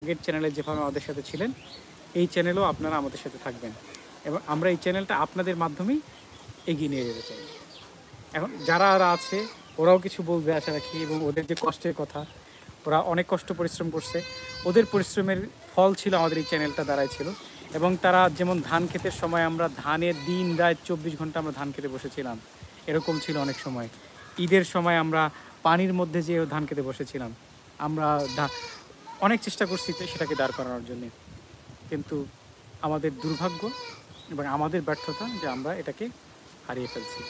আগের চ্যানেলে যেভাবে আমাদের সাথে ছিলেন এই চ্যানেলেও আপনারা আমাদের সাথে থাকবেন এবং আমরা এই চ্যানেলটা আপনাদের মাধ্যমেই এগিয়ে নিয়ে যেতে চাই। এখন যারা আছে ওরাও কিছু বলবে আশা রাখি, এবং ওদের যে কষ্টের কথা, ওরা অনেক কষ্ট পরিশ্রম করছে, ওদের পরিশ্রমের ফল ছিল আমাদের এই চ্যানেলটা দ্বারাই ছিল। এবং তারা যেমন ধান ক্ষেতের সময় আমরা ধানের দিন রাত 24 ঘন্টা আমরা ধান খেতে বসেছিলাম, এরকম ছিল অনেক সময়। ঈদের সময় আমরা পানির মধ্যে যেয়ে ধান খেতে বসেছিলাম, আমরা অনেক চেষ্টা করছি সেটাকে দাঁড় করানোর জন্য, কিন্তু আমাদের দুর্ভাগ্য এবং আমাদের ব্যর্থতা যে আমরা এটাকে হারিয়ে ফেলছি।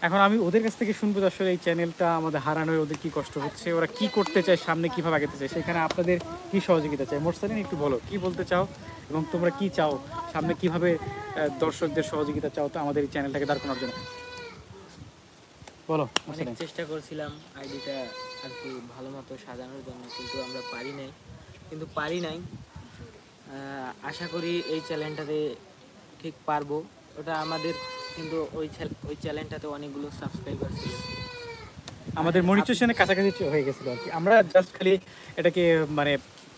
এখন আমি ওদের কাছ থেকে শুনবো আসলে এই চ্যানেলটা আমাদের হারানোর ওদের কী কষ্ট হচ্ছে, ওরা কি করতে চায়, সামনে কীভাবে আগাতে চায়, সেখানে আপনাদের কী সহযোগিতা চাই। মোরসালিন একটু বলো কী বলতে চাও এবং তোমরা কি চাও, সামনে কিভাবে দর্শকদের সহযোগিতা চাও তো আমাদের এই চ্যানেলটাকে দাঁড় করানোর জন্য বলো। অনেক চেষ্টা করছিলাম আইডিটা আর কি ভালো মতো সাজানোর জন্য, কিন্তু আমরা পারি নাই। আশা করি এই চ্যানেলটাতে ঠিক পারবো। ওটা আমাদের কিন্তু ওই চ্যানেলটাতে অনেকগুলো সাবস্ক্রাইবার ছিল, আমাদের মনিটাইজেশনের কাছাকাছি হয়ে গেছিলো আর কি। আমরা জাস্ট খালি এটাকে মানে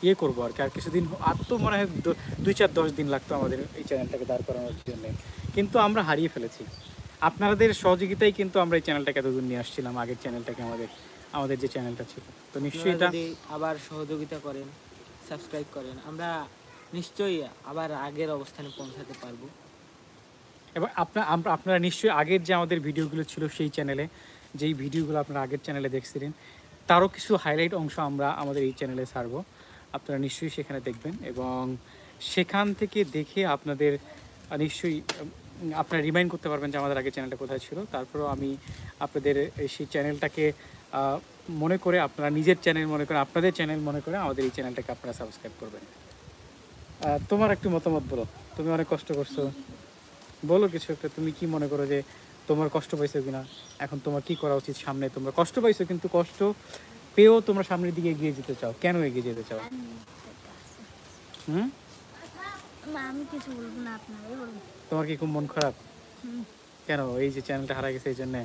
ইয়ে করবো আর কি, আর কিছুদিন আর তো মনে হয় 2-4-10 দিন লাগতো আমাদের এই চ্যানেলটাকে দাঁড় করানোর জন্য, কিন্তু আমরা হারিয়ে ফেলেছি। আপনাদের সহযোগিতাই কিন্তু আমরা এই চ্যানেলটাকে এতদূর নিয়ে আসছিলাম, আগের চ্যানেলটাকে, আমাদের যে চ্যানেলটা ছিল। তো নিশ্চয়ই এটা আবার সহযোগিতা করেন, সাবস্ক্রাইব করেন, আমরা নিশ্চয়ই আবার আগের অবস্থানে পৌঁছাতে পারবো। এবং আপনারা নিশ্চয়ই আগের যে আমাদের ভিডিওগুলো ছিল সেই চ্যানেলে, যেই ভিডিওগুলো আপনারা আগের চ্যানেলে দেখছিলেন তারও কিছু হাইলাইট অংশ আমরা আমাদের এই চ্যানেলে ছাড়বো, আপনারা নিশ্চয়ই সেখানে দেখবেন এবং সেখান থেকে দেখে আপনাদের নিশ্চয়ই আপনারা রিমাইন্ড করতে পারবেন যে আমাদের আগের চ্যানেলটা কোথায় ছিল। তারপরেও আমি আপনাদের সেই চ্যানেলটাকে মনে করে, আপনারা নিজের চ্যানেল মনে করে, আপনাদের চ্যানেল মনে করে আমাদের এই চ্যানেলটাকে আপনারা সাবস্ক্রাইব করবেন। তোমার একটু মতামত বলো, তুমি অনেক কষ্ট করছো, বলো কিছু একটা। তুমি কি মনে করো যে তোমার কষ্ট পাইছো কিনা, এখন তোমার কি করা উচিত সামনে? তোমরা কষ্ট পাইছো, কিন্তু কষ্ট পেয়েও তোমরা সামনের দিকে এগিয়ে যেতে চাও, কেন এগিয়ে যেতে চাও? আমি কিছু বলবো না, আপনারাই বলুন। তোমার কি খুব মন খারাপ? কেন? এই যে চ্যানেলটা হারা গেছে এই জন্য?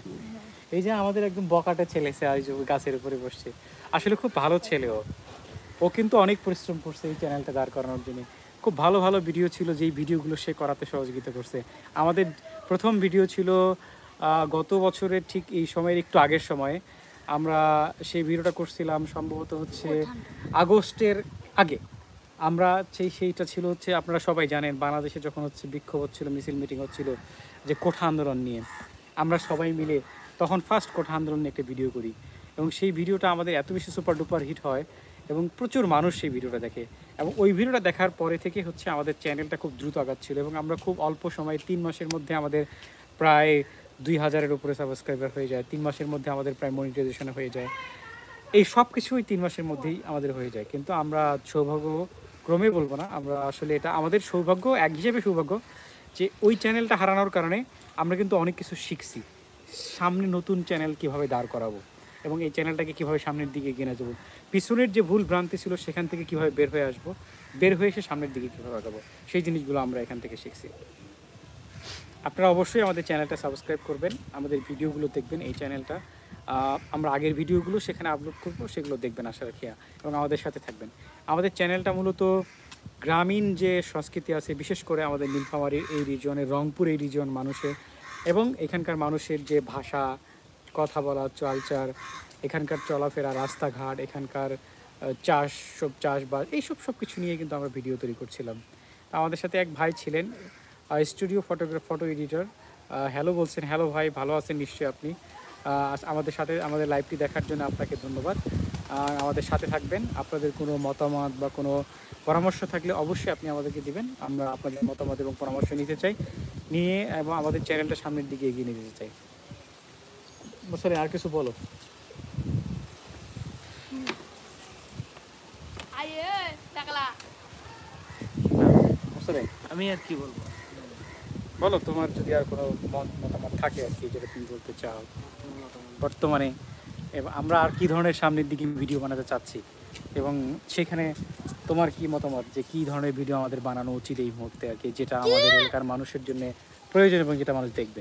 এই যে আমাদের একদম বকাটা ছেলে গাছের উপরে বসছে, আসলে খুব ভালো ছেলে ও কিন্তু অনেক পরিশ্রম করছে এই চ্যানেলটা দাঁড় করানোর জন্য। খুব ভালো ভালো ভিডিও ছিল, যেই ভিডিওগুলো সে করাতে সহযোগিতা করছে। আমাদের প্রথম ভিডিও ছিল গত বছরের ঠিক এই সময়ের একটু আগের সময়ে, আমরা সেই ভিডিওটা করছিলাম সম্ভবত হচ্ছে আগস্টের আগে। আমরা সেইটা ছিল হচ্ছে, আপনারা সবাই জানেন বাংলাদেশে যখন হচ্ছে বিক্ষোভ হচ্ছিল, মিছিল মিটিং হচ্ছিল যে কোঠা আন্দোলন নিয়ে, আমরা সবাই মিলে তখন ফার্স্ট কোঠা আন্দোলন নিয়ে একটা ভিডিও করি এবং সেই ভিডিওটা আমাদের এত বেশি সুপার ডুপার হিট হয় এবং প্রচুর মানুষ সেই ভিডিওটা দেখে। এবং ওই ভিডিওটা দেখার পরে থেকে হচ্ছে আমাদের চ্যানেলটা খুব দ্রুত আগাচ্ছিল এবং আমরা খুব অল্প সময়ে 3 মাসের মধ্যে আমাদের প্রায় 2000-এর উপরে সাবস্ক্রাইবার হয়ে যায়, 3 মাসের মধ্যে আমাদের প্রায় মনিটাইজেশন হয়ে যায়। এই সব কিছুই 3 মাসের মধ্যেই আমাদের হয়ে যায়। কিন্তু আমরা সৌভাগ্যক্রমে বলবো না, আমরা আসলে এটা আমাদের সৌভাগ্য, এক হিসেবে সৌভাগ্য যে ওই চ্যানেলটা হারানোর কারণে আমরা কিন্তু অনেক কিছু শিখছি। সামনে নতুন চ্যানেল কিভাবে দাঁড় করাবো এবং এই চ্যানেলটাকে কীভাবে সামনের দিকে এগিয়ে নিয়ে যাবো, পিছনের যে ভুল ভ্রান্তি ছিল সেখান থেকে কীভাবে বের হয়ে আসবো, বের হয়ে এসে সামনের দিকে কীভাবে আগাবো, সেই জিনিসগুলো আমরা এখান থেকে শিখছি। আপনারা অবশ্যই আমাদের চ্যানেলটা সাবস্ক্রাইব করবেন, আমাদের ভিডিওগুলো দেখবেন। এই চ্যানেলটা আমরা আগের ভিডিওগুলো সেখানে আপলোড করবো, সেগুলো দেখবেন আশা রাখি এবং আমাদের সাথে থাকবেন। আমাদের চ্যানেলটা মূলত গ্রামীণ যে সংস্কৃতি আছে, বিশেষ করে আমাদের নীলফামারী এই রিজিয়নের, রংপুর এই রিজিয়ন মানুষের এবং এখানকার মানুষের যে ভাষা, কথা বলা, চালচার, এখানকার চলাফেরা, রাস্তাঘাট, এখানকার চাষবাস, এইসব সব কিছু নিয়ে কিন্তু আমরা ভিডিও তৈরি করছিলাম। আমাদের সাথে এক ভাই ছিলেন, স্টুডিও ফটো এডিটর। হ্যালো বলছেন। হ্যালো ভাই, ভালো আছেন নিশ্চয়ই আপনি? আমাদের সাথে আমাদের লাইভটি দেখার জন্য আপনাকে ধন্যবাদ। আমাদের সাথে থাকবেন। আপনাদের কোনো মতামত বা কোনো পরামর্শ থাকলে অবশ্যই আপনি আমাদেরকে দিবেন, আমরা আপনাদের মতামত এবং পরামর্শ নিতে চাই, নিয়ে এবং আমাদের চ্যানেলটা সামনের দিকে এগিয়ে নিয়ে যেতে চাই। বছরে আর কিছু বলো। আমি আর কি বলবো, বলো তোমার যদি আর কোনো মতামত থাকে আর কি, যেটা তুমি বলতে চাও বর্তমানে, এবং আমরা আর কি ধরনের সামনের দিকে ভিডিও বানাতে চাচ্ছি এবং সেখানে তোমার কি মতামত যে কী ধরনের ভিডিও আমাদের বানানো উচিত এই মুহূর্তে আর কি, যেটা আমাদের এলাকার মানুষের জন্য প্রয়োজন এবং যেটা মানুষ দেখবে।